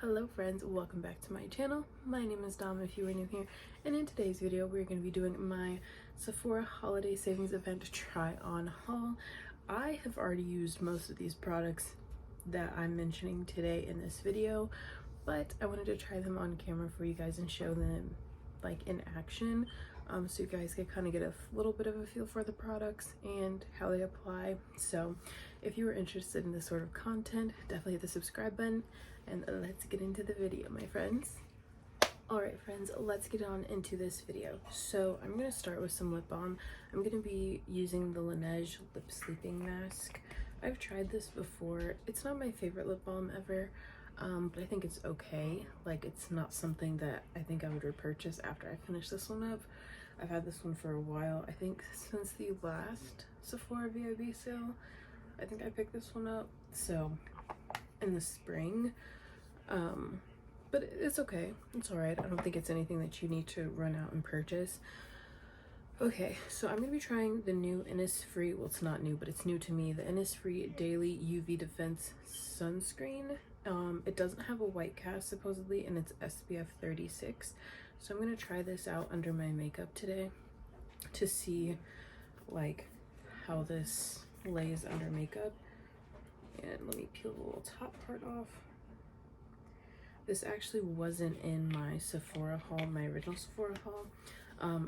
Hello friends, welcome back to my channel. My name is Dom if you are new here, and in today's video we're going to be doing my Sephora holiday savings event try on haul. I have already used most of these products that I'm mentioning today in this video, but I wanted to try them on camera for you guys and show them like in action, so you guys can kind of get a little bit of a feel for the products and how they apply. So if you are interested in this sort of content, definitely hit the subscribe button and let's get into the video, my friends. All right friends, let's get on into this video. So I'm going to start with some lip balm. I'm going to be using the Laneige lip sleeping mask. I've tried this before. It's not my favorite lip balm ever, but I think it's okay. Like, it's not something that I think I would repurchase after I finish this one up. I've had this one for a while. I think since the last Sephora VIB sale, I think I picked this one up. So in the spring, but it's okay. It's all right. I don't think it's anything that you need to run out and purchase. Okay, so I'm gonna be trying the new Innisfree, well, it's not new, but it's new to me, the Innisfree Daily UV Defense Sunscreen. It doesn't have a white cast supposedly, and it's SPF 36. So I'm gonna try this out under my makeup today to see like how this lays under makeup. And let me peel the little top part off. This actually wasn't in my Sephora haul, my original Sephora haul.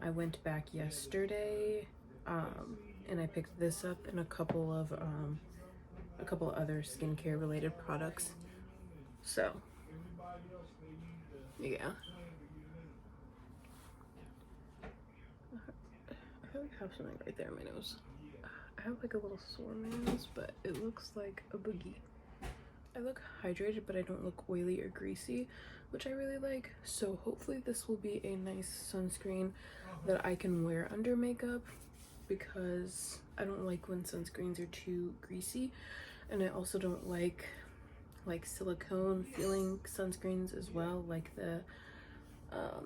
I went back yesterday, and I picked this up and a couple of other skincare related products. So yeah, I feel like I have something right there in my nose. I have like a little sore in my nose, but it looks like a boogie. I look hydrated, but I don't look oily or greasy, which I really like. So hopefully this will be a nice sunscreen that I can wear under makeup, because I don't like when sunscreens are too greasy, and I also don't like silicone feeling sunscreens as well, like the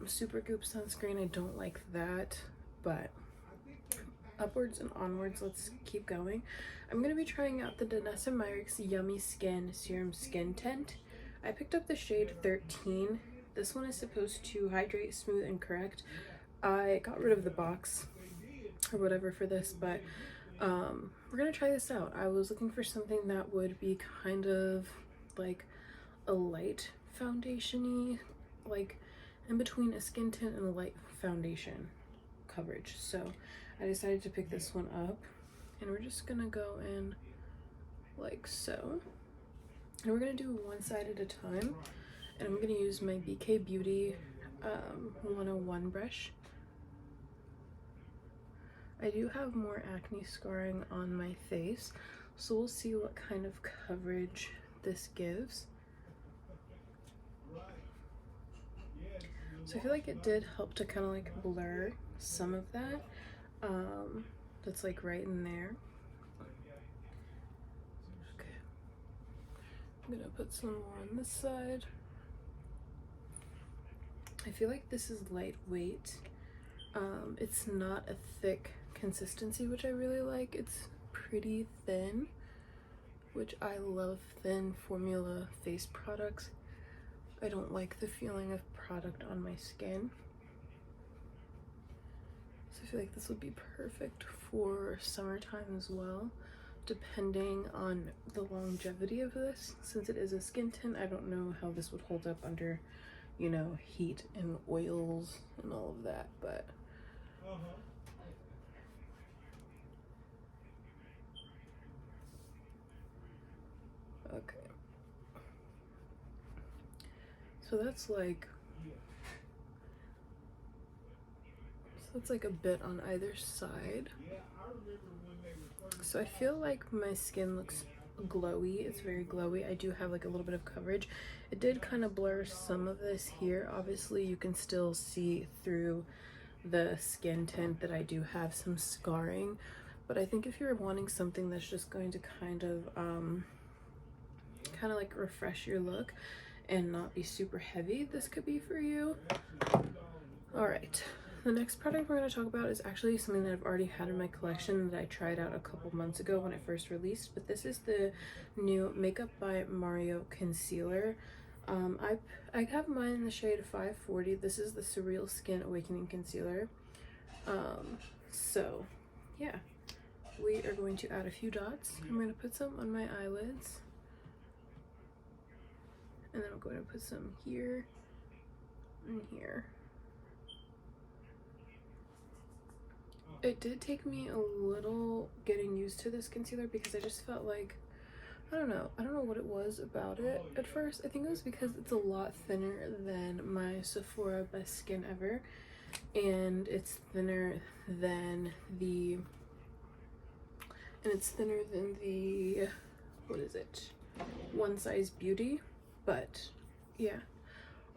Supergoop sunscreen. I don't like that, but upwards and onwards, let's keep going. I'm going to be trying out the Danessa Myricks Yummy Skin Serum Skin Tint. I picked up the shade 13. This one is supposed to hydrate, smooth, and correct. I got rid of the box or whatever for this, but we're going to try this out. I was looking for something that would be kind of like a light foundation-y, like in between a skin tint and a light foundation coverage. So I decided to pick this one up, and we're just gonna go in like so, and we're gonna do one side at a time. And I'm gonna use my BK Beauty 101 brush. I do have more acne scarring on my face, so we'll see what kind of coverage this gives. So I feel like it did help to kind of like blur some of that. That's like right in there. Okay, I'm gonna put some more on this side. I feel like this is lightweight. It's not a thick consistency, which I really like. It's pretty thin, which I love thin formula face products. I don't like the feeling of product on my skin. So I feel like this would be perfect for summertime as well, depending on the longevity of this. Since it is a skin tint, I don't know how this would hold up under, you know, heat and oils and all of that, but okay. So that's like a bit on either side. So I feel like my skin looks glowy. It's very glowy. I do have like a little bit of coverage. It did kind of blur some of this here. Obviously you can still see through the skin tint that I do have some scarring, but I think if you're wanting something that's just going to kind of like refresh your look and not be super heavy, this could be for you. All right, the next product we're going to talk about is actually something that I've already had in my collection that I tried out a couple months ago when it first released, but this is the new Makeup by Mario concealer. I have mine in the shade 540. This is the Surreal Skin Awakening Concealer. So yeah, we are going to add a few dots. I'm going to put some on my eyelids, and then I'm going to put some here and here. It did take me a little getting used to this concealer because I just felt like, I don't know what it was about it at first. I think it was because it's a lot thinner than my Sephora Best Skin Ever, and it's thinner than the, what is it, One Size Beauty. But yeah,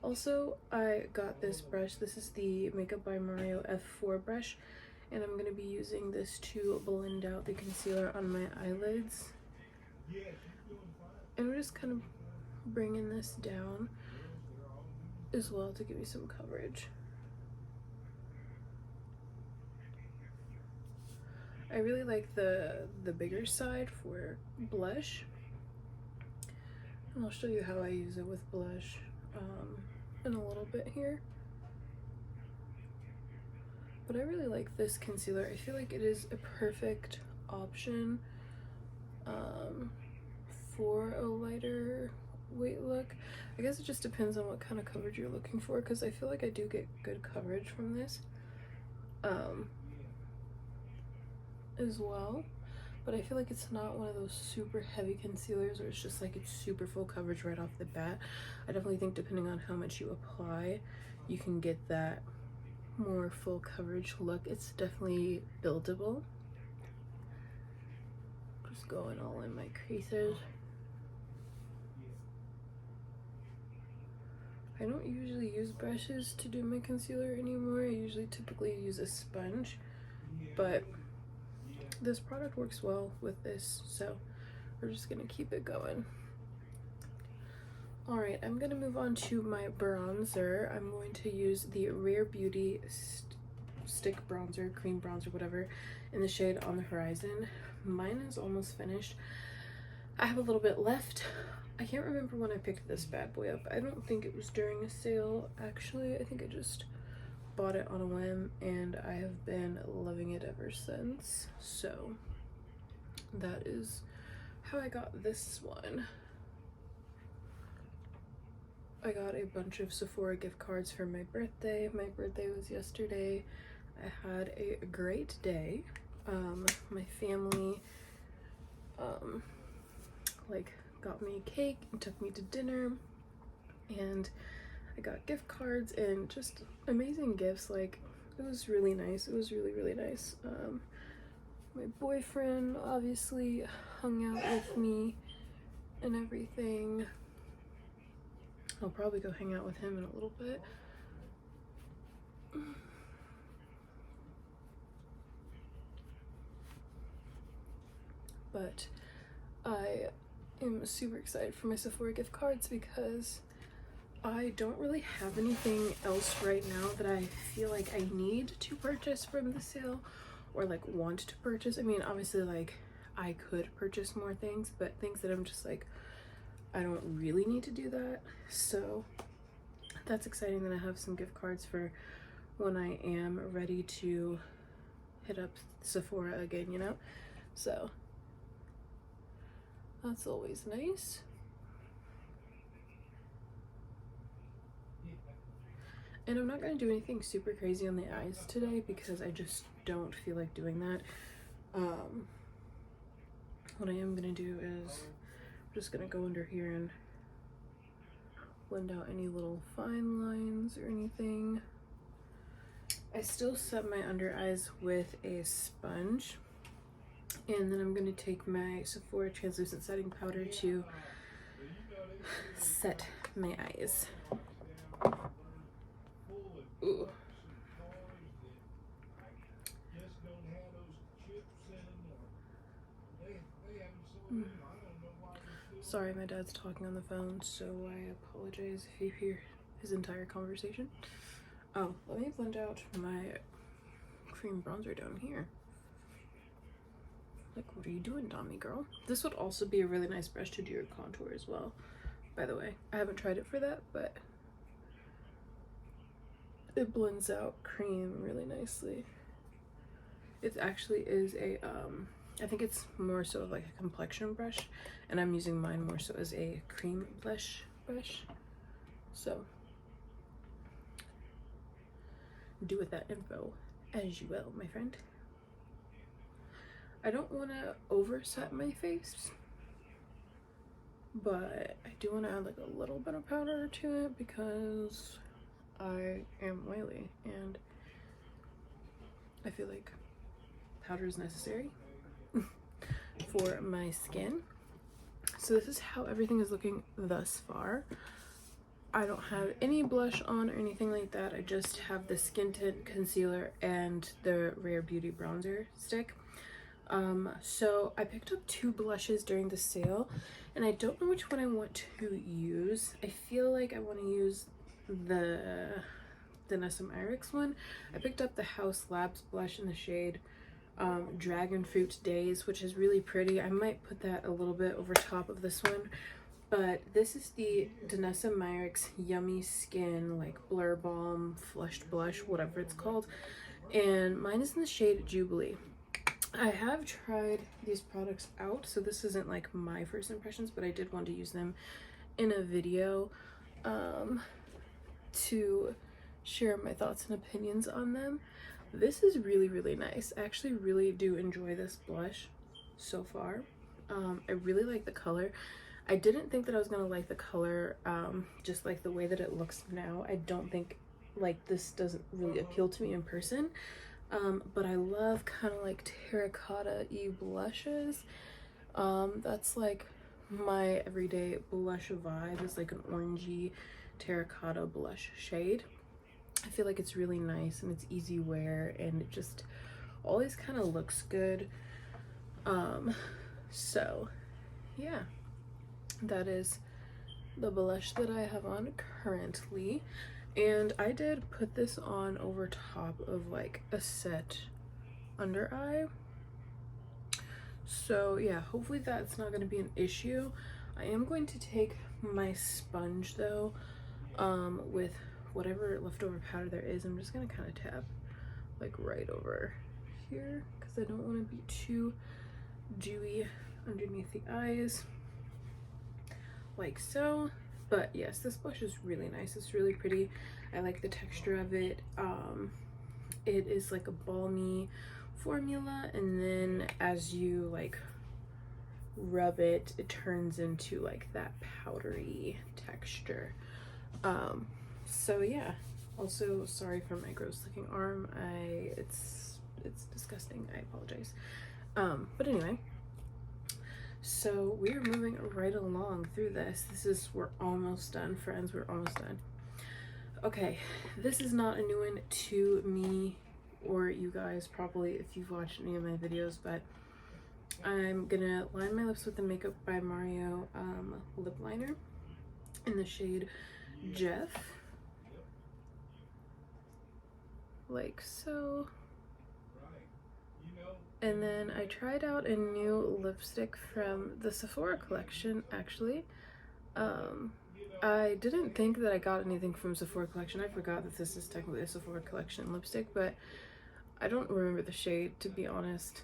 also I got this brush. This is the Makeup by Mario F4 brush, and I'm going to be using this to blend out the concealer on my eyelids. And we're just kind of bringing this down as well to give me some coverage. I really like the bigger side for blush, and I'll show you how I use it with blush in a little bit here. But I really like this concealer. I feel like it is a perfect option for a lighter weight look. I guess it just depends on what kind of coverage you're looking for, because I feel like I do get good coverage from this as well. But I feel like it's not one of those super heavy concealers where it's just like it's super full coverage right off the bat. I definitely think depending on how much you apply, you can get that more full coverage look. It's definitely buildable. Just going all in my creases. I don't usually use brushes to do my concealer anymore. I usually typically use a sponge, but this product works well with this, so we're just gonna keep it going. All right, I'm gonna move on to my bronzer. I'm going to use the Rare Beauty stick bronzer, cream bronzer, whatever, in the shade On the Horizon. Mine is almost finished. I have a little bit left. I can't remember when I picked this bad boy up. I don't think it was during a sale, actually. I think I just bought it on a whim, and I have been loving it ever since. So that is how I got this one. I got a bunch of Sephora gift cards for my birthday. My birthday was yesterday. I had a great day. My family like got me cake and took me to dinner, and I got gift cards and just amazing gifts. Like, it was really nice. It was really nice. My boyfriend obviously hung out with me and everything. I'll probably go hang out with him in a little bit. But I am super excited for my Sephora gift cards because I don't really have anything else right now that I feel like I need to purchase from the sale, or like want to purchase. I mean, obviously, like, I could purchase more things, but things that I'm just like, I don't really need to do that. So that's exciting that I have some gift cards for when I am ready to hit up Sephora again, you know? So that's always nice. And I'm not going to do anything super crazy on the eyes today because I just don't feel like doing that. What I am going to do is I'm just going to go under here and blend out any little fine lines or anything. I still set my under eyes with a sponge, and then I'm going to take my Sephora translucent setting powder to set my eyes. Ooh. Sorry, my dad's talking on the phone, so I apologize if you hear his entire conversation. Oh, let me blend out my cream bronzer down here. Like, what are you doing, Dommy girl? This would also be a really nice brush to do your contour as well, by the way. I haven't tried it for that, but it blends out cream really nicely. It actually is a I think it's more so like a complexion brush, and I'm using mine more so as a cream blush brush. So do with that info as you will, my friend. I don't want to overset my face, but I do want to add like a little bit of powder to it because I am oily and I feel like powder is necessary for my skin. So this is how everything is looking thus far. I don't have any blush on or anything like that. I just have the skin tint concealer and the Rare Beauty bronzer stick. So I picked up 2 blushes during the sale, and I don't know which one I want to use. I feel like I want to use the Danessa Myricks one. I picked up the House Labs blush in the shade Dragon Fruit Days, which is really pretty. I might put that a little bit over top of this one, but this is the Danessa Myricks Yummy Skin like Blur Balm Flushed Blush, whatever it's called, and mine is in the shade Jubilee. I have tried these products out, so this isn't like my first impressions, but I did want to use them in a video to share my thoughts and opinions on them. This is really, really nice. I actually really do enjoy this blush so far. I really like the color. I didn't think that I was gonna like the color, just like the way that it looks now. I don't think, like, this doesn't really appeal to me in person. But I love kind of like terracotta-y blushes. That's like my everyday blush vibe, is like an orangey terracotta blush shade. I feel like it's really nice and it's easy wear, and it just always kind of looks good. So yeah, that is the blush that I have on currently. And I did put this on over top of like a set under eye. So yeah, hopefully that's not going to be an issue. I am going to take my sponge though, with whatever leftover powder there is. I'm just going to kind of tap like right over here because I don't want to be too dewy underneath the eyes, like so. But yes, this blush is really nice. It's really pretty. I like the texture of it. It is like a balmy formula, and then as you like rub it, it turns into like that powdery texture. So yeah. Also, sorry for my gross looking arm. It's disgusting. I apologize. But anyway. So we're moving right along through this. We're almost done, friends. We're almost done. Okay, this is not a new one to me or you guys probably if you've watched any of my videos, but I'm gonna line my lips with the Makeup by Mario lip liner in the shade Jeff, like so. And then I tried out a new lipstick from the Sephora collection, actually. I didn't think that I got anything from Sephora collection. I forgot that this is technically a Sephora collection lipstick, but I don't remember the shade, to be honest.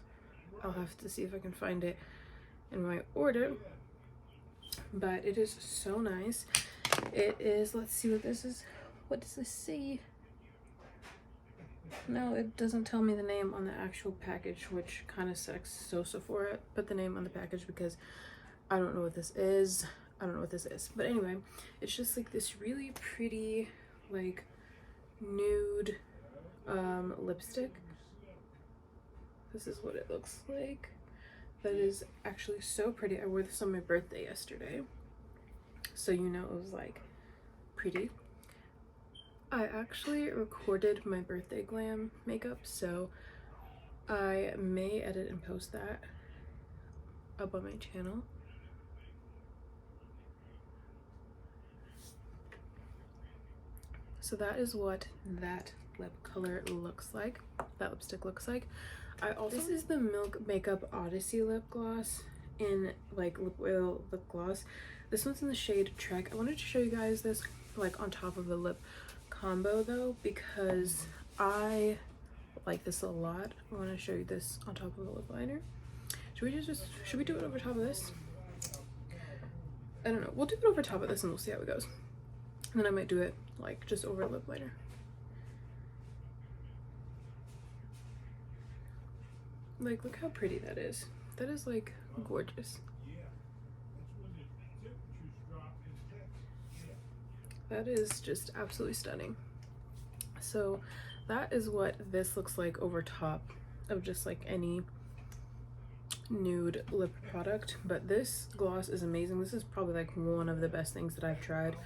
I'll have to see if I can find it in my order. But it is so nice. It is, let's see what this is. What does this say? No, it doesn't tell me the name on the actual package, which kind of sucks. So Sephora put the name on the package because I don't know what this is. I don't know what this is. But anyway, it's just like this really pretty, like, nude lipstick. This is what it looks like. That is actually so pretty. I wore this on my birthday yesterday, so you know it was like pretty. I actually recorded my birthday glam makeup, so I may edit and post that up on my channel. So that is what that lip color looks like, that lipstick looks like. This is the Milk Makeup Odyssey lip gloss, in like lip oil lip gloss. This one's in the shade Trek. I wanted to show you guys this like on top of the lip combo though, because I like this a lot. I want to show you this on top of the lip liner. Should we do it over top of this? I don't know. We'll do it over top of this and we'll see how it goes. And then I might do it like just over lip liner. Like, look how pretty that is. That is like gorgeous. That is just absolutely stunning. So that is what this looks like over top of just like any nude lip product. But this gloss is amazing. This is probably like one of the best things that I've tried,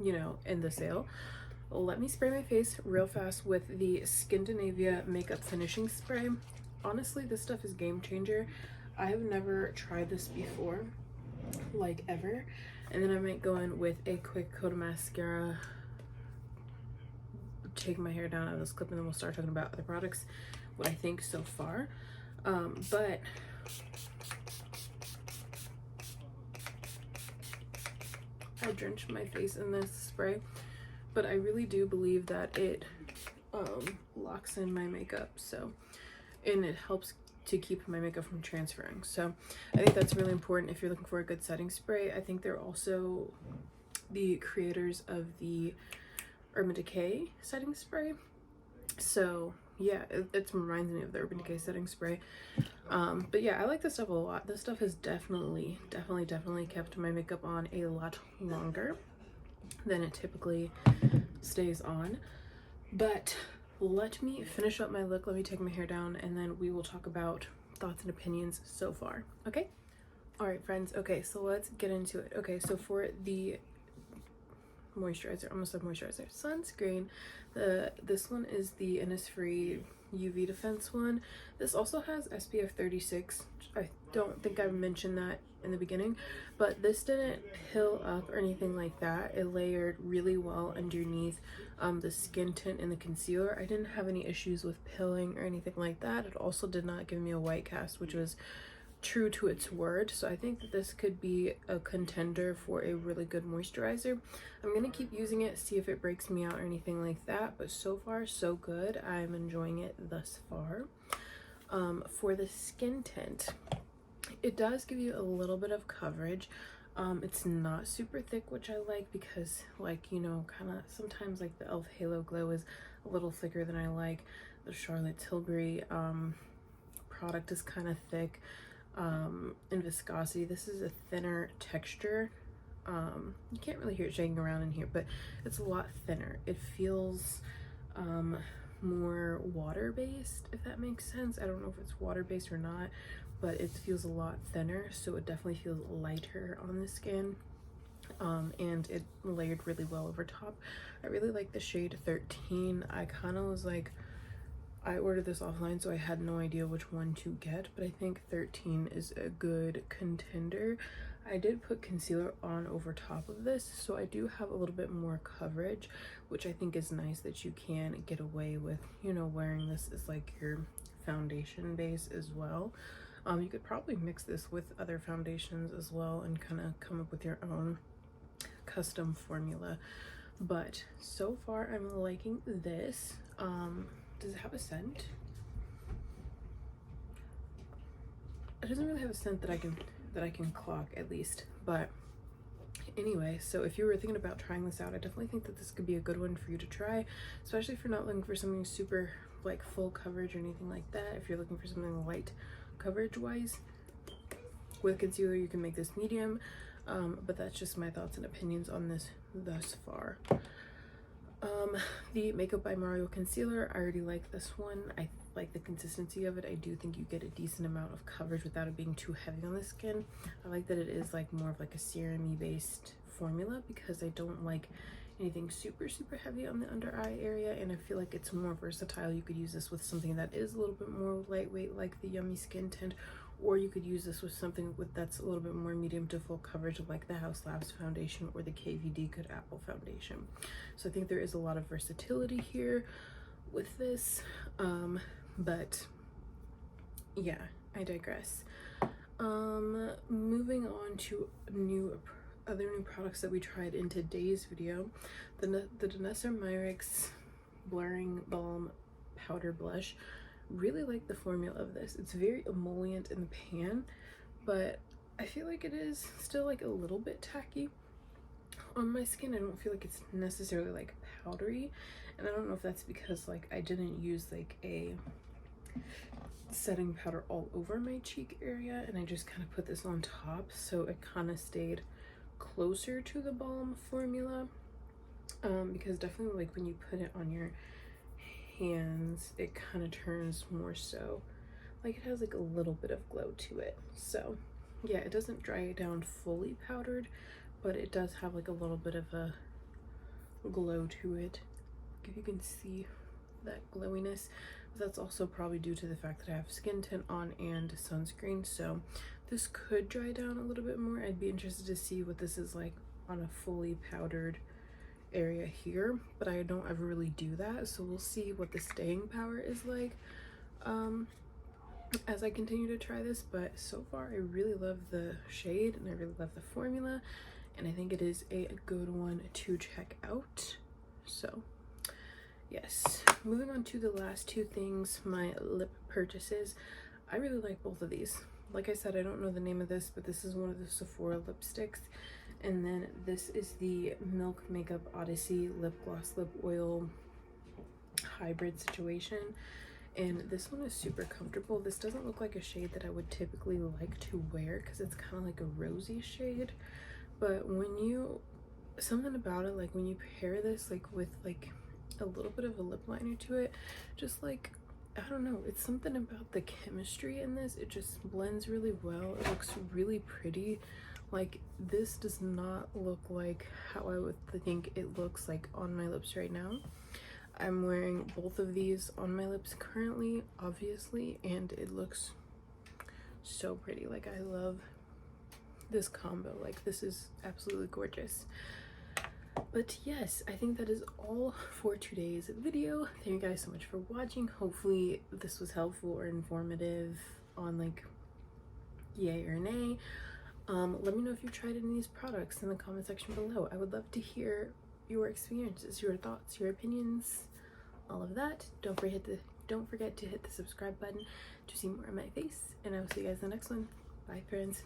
you know, in the sale. Let me spray my face real fast with the Skindinavia makeup finishing spray. Honestly, this stuff is game changer. I have never tried this before, like ever. And then I might go in with a quick coat of mascara, take my hair down out of this clip, and then we'll start talking about other products, what I think so far. But I drenched my face in this spray, but I really do believe that it locks in my makeup, so, and it helps to keep my makeup from transferring. So I think that's really important if you're looking for a good setting spray. I think they're also the creators of the Urban Decay setting spray. So yeah, it reminds me of the Urban Decay setting spray. But yeah, I like this stuff a lot. This stuff has definitely kept my makeup on a lot longer than it typically stays on. But let me finish up my look, let me take my hair down, and then we will talk about thoughts and opinions so far, okay? All right, friends, okay, so let's get into it. Okay, so for the moisturizer, almost like moisturizer, sunscreen, this one is the Innisfree UV Defense one. This also has SPF 36. I don't think I mentioned that in the beginning, but this didn't pill up or anything like that. It layered really well underneath the skin tint and the concealer. I didn't have any issues with pilling or anything like that. It also did not give me a white cast, which was true to its word. So I think that this could be a contender for a really good moisturizer. I'm gonna keep using it, see if it breaks me out or anything like that, but so far so good. I'm enjoying it thus far. For the skin tint, it does give you a little bit of coverage. It's not super thick, which I like, because like, you know, kind of sometimes like the e.l.f. Halo Glow is a little thicker than I like. The Charlotte Tilbury product is kind of thick in viscosity. This is a thinner texture. You can't really hear it shaking around in here, but it's a lot thinner. It feels more water-based, if that makes sense. I don't know if it's water-based or not, but it feels a lot thinner, so it definitely feels lighter on the skin. And it layered really well over top. I really like the shade 13. I kind of was like, I ordered this offline, so I had no idea which one to get, but I think 13 is a good contender. I did put concealer on over top of this, so I do have a little bit more coverage, which I think is nice that you can get away with, you know, wearing this as like your foundation base as well. You could probably mix this with other foundations as well and kind of come up with your own custom formula. But so far I'm liking this. Does it have a scent? It doesn't really have a scent that I can clock, at least. But anyway, so if you were thinking about trying this out, I definitely think that this could be a good one for you to try, especially if you're not looking for something super like full coverage or anything like that. If you're looking for something light coverage wise, with concealer you can make this medium, but that's just my thoughts and opinions on this thus far. The Makeup by Mario concealer, I already like this one. I like the consistency of it. I do think you get a decent amount of coverage without it being too heavy on the skin. I like that it is like more of like a serum-y based formula, because I don't like anything super heavy on the under eye area, and I feel like it's more versatile. You could use this with something that is a little bit more lightweight like the Yummy Skin Tint, or you could use this with something that's a little bit more medium to full coverage like the House Labs foundation or the KVD Good Apple foundation. So I think there is a lot of versatility here with this, but yeah, I digress. Moving on to other new products that we tried in today's video. The Danessa Myricks Blurring Balm Powder Blush. Really like the formula of this. It's very emollient in the pan, but I feel like it is still like a little bit tacky on my skin. I don't feel like it's necessarily like powdery, and I don't know if that's because like I didn't use like a setting powder all over my cheek area and I just kind of put this on top, so it kind of stayed closer to the balm formula, because definitely like when you put it on your hands it kind of turns more so like it has like a little bit of glow to it. So yeah, it doesn't dry it down fully powdered, but it does have like a little bit of a glow to it. If you can see that glowiness, that's also probably due to the fact that I have skin tint on and sunscreen, so this could dry down a little bit more. I'd be interested to see what this is like on a fully powdered area here, but I don't ever really do that, so we'll see what the staying power is like as I continue to try this. But so far I really love the shade and I really love the formula, and I think it is a good one to check out. So yes, moving on to the last two things, my lip purchases. I really like both of these. Like I said, I don't know the name of this, but this is one of the Sephora lipsticks, and then this is the Milk Makeup Odyssey lip gloss lip oil hybrid situation, and this one is super comfortable. This doesn't look like a shade that I would typically like to wear because it's kind of like a rosy shade, but when you, something about it, like when you pair this like with like a little bit of a lip liner to it, just like, I don't know, it's something about the chemistry in this. It just blends really well. It looks really pretty. Like this does not look like how I would think it looks like on my lips right now. I'm wearing both of these on my lips currently, obviously, and it looks so pretty. Like I love this combo. Like this is absolutely gorgeous. But yes, I think that is all for today's video. Thank you guys so much for watching. Hopefully this was helpful or informative on like yay or nay. Let me know if you've tried any of these products in the comment section below. I would love to hear your experiences, your thoughts, your opinions, all of that. Don't forget to hit the subscribe button to see more of my face, and I will see you guys in the next one. Bye friends.